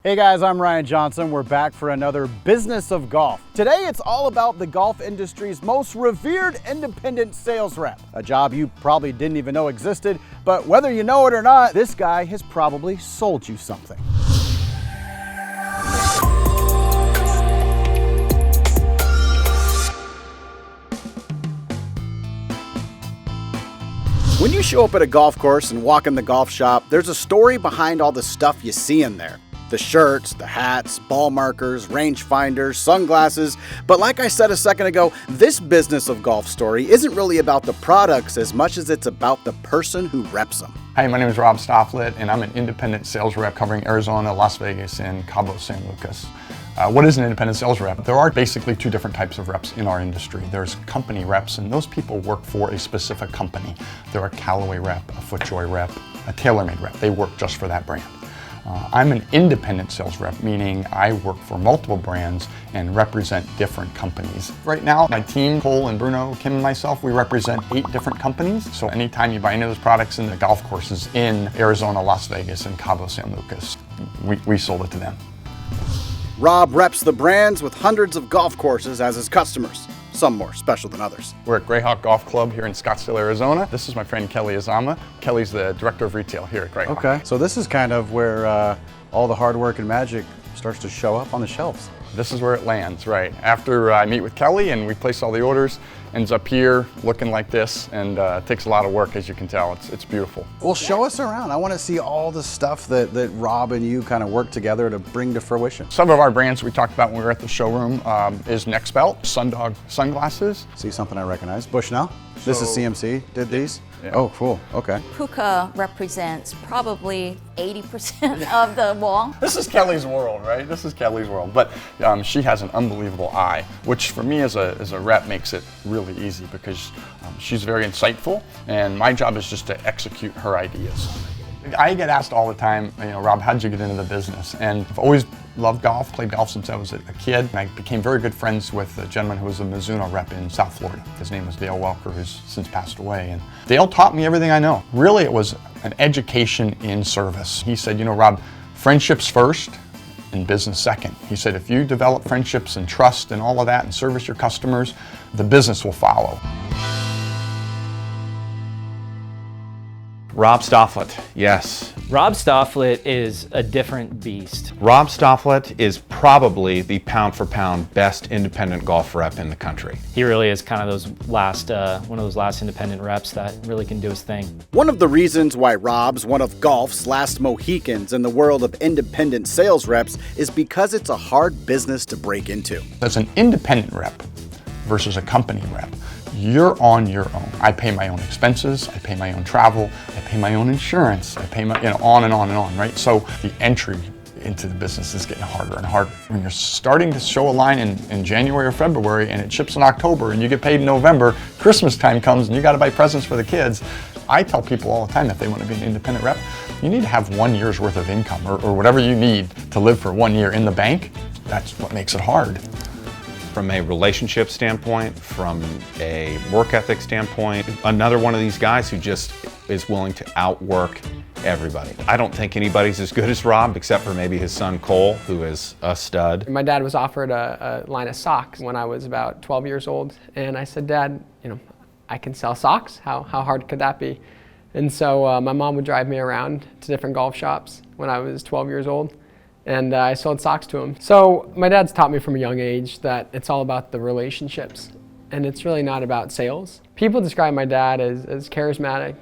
Hey guys, I'm Ryan Johnson. We're back for another Business of Golf. Today it's all about the golf industry's most revered independent sales rep, a job you probably didn't even know existed, but whether you know it or not, this guy has probably sold you something. When you show up at a golf course and walk in the golf shop, there's a story behind all the stuff you see in there. The shirts, the hats, ball markers, rangefinders, sunglasses. But like I said a second ago, this Business of Golf story isn't really about the products as much as it's about the person who reps them. Hi, my name is Rob Stofflet, and I'm an independent sales rep covering Arizona, Las Vegas, and Cabo, San Lucas. What is an independent sales rep? There are basically two different types of reps in our industry. There's company reps, and those people work for a specific company. They're a Callaway rep, a FootJoy rep, a TaylorMade rep. They work just for that brand. I'm an independent sales rep, meaning I work for multiple brands and represent different companies. Right now, my team, Cole and Bruno, Kim and myself, we represent 8 different companies. So anytime you buy any of those products in the golf courses in Arizona, Las Vegas, and Cabo, San Lucas, we sold it to them. Rob reps the brands with hundreds of golf courses as his customers, some more special than others. We're at Greyhawk Golf Club here in Scottsdale, Arizona. This is my friend Kelly Azama. Kelly's the director of retail here at Greyhawk. Okay, so this is kind of where all the hard work and magic starts to show up on the shelves. This is where it lands, right. After I meet with Kelly and we place all the orders, ends up here looking like this, and it takes a lot of work, as you can tell. It's beautiful. Well, show us around. I want to see all the stuff that Rob and you kind of work together to bring to fruition. Some of our brands we talked about when we were at the showroom is Next Belt, Sundog sunglasses. See something I recognize. Bushnell. This is CMC, did these? Yeah. Oh, cool, okay. Puka represents probably 80% of the wall. This is Kelly's world, right? This is Kelly's world. But she has an unbelievable eye, which for me as a rep makes it really easy because she's very insightful, and my job is just to execute her ideas. I get asked all the time, Rob, how'd you get into the business? And I've always loved golf, played golf since I was a kid. I became very good friends with a gentleman who was a Mizuno rep in South Florida. His name was Dale Welker, who's since passed away. And Dale taught me everything I know. Really, it was an education in service. He said, Rob, friendships first and business second. He said, if you develop friendships and trust and all of that and service your customers, the business will follow. Rob Stofflet, yes. Rob Stofflet is a different beast. Rob Stofflet is probably the pound for pound best independent golf rep in the country. He really is kind of one of those last independent reps that really can do his thing. One of the reasons why Rob's one of golf's last Mohicans in the world of independent sales reps is because it's a hard business to break into. As an independent rep versus a company rep, you're on your own. I pay my own expenses, I pay my own travel, I pay my own insurance, I pay my, on and on and on, right? So the entry into the business is getting harder and harder. When you're starting to show a line in January or February and it ships in October and you get paid in November, Christmas time comes and you gotta buy presents for the kids. I tell people all the time if they want to be an independent rep, you need to have 1 year's worth of income or whatever you need to live for 1 year in the bank. That's what makes it hard. From a relationship standpoint, from a work ethic standpoint, another one of these guys who just is willing to outwork everybody. I don't think anybody's as good as Rob, except for maybe his son Cole, who is a stud. My dad was offered a line of socks when I was about 12 years old, and I said, Dad, I can sell socks. How hard could that be? And so my mom would drive me around to different golf shops when I was 12 years old. And I sold socks to him. So my dad's taught me from a young age that it's all about the relationships, and it's really not about sales. People describe my dad as charismatic,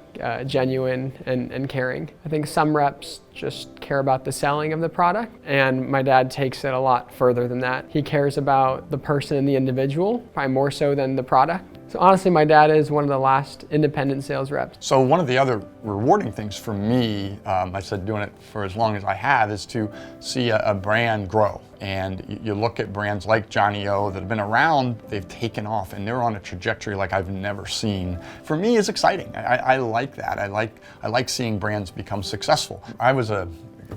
genuine, and caring. I think some reps just care about the selling of the product, and my dad takes it a lot further than that. He cares about the person and the individual, probably more so than the product. So honestly, my dad is one of the last independent sales reps. So one of the other rewarding things for me, I said doing it for as long as I have, is to see a brand grow. And you look at brands like Johnnie-O that have been around, they've taken off and they're on a trajectory like I've never seen. For me, it's exciting. I like that. I like seeing brands become successful. I was a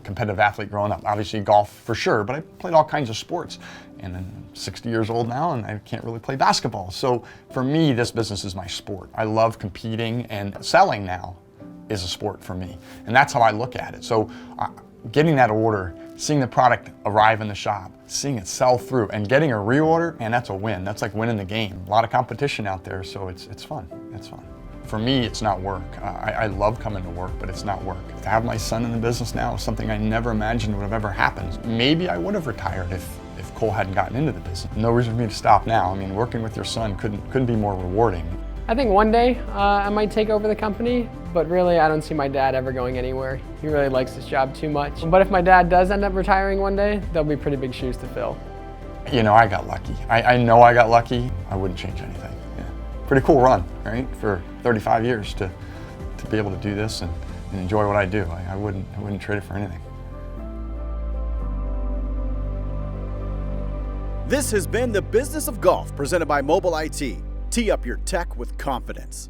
competitive athlete growing up, obviously golf for sure, but I played all kinds of sports. And I'm 60 years old now and I can't really play basketball. So for me, this business is my sport. I love competing, and selling now is a sport for me. And that's how I look at it. So getting that order, seeing the product arrive in the shop, seeing it sell through, and getting a reorder, man, that's a win. That's like winning the game. A lot of competition out there, so it's fun. It's fun. For me, it's not work. I love coming to work, but it's not work. To have my son in the business now is something I never imagined would have ever happened. Maybe I would have retired if Cole hadn't gotten into the business. No reason for me to stop now. I mean, working with your son couldn't be more rewarding. I think one day I might take over the company, but really I don't see my dad ever going anywhere. He really likes this job too much. But if my dad does end up retiring one day, there'll be pretty big shoes to fill. You know, I got lucky. I know I got lucky. I wouldn't change anything. Yeah. Pretty cool run, right? For 35 years to be able to do this and enjoy what I do. I wouldn't trade it for anything. This has been The Business of Golf, presented by MobileIT. Tee up your tech with confidence.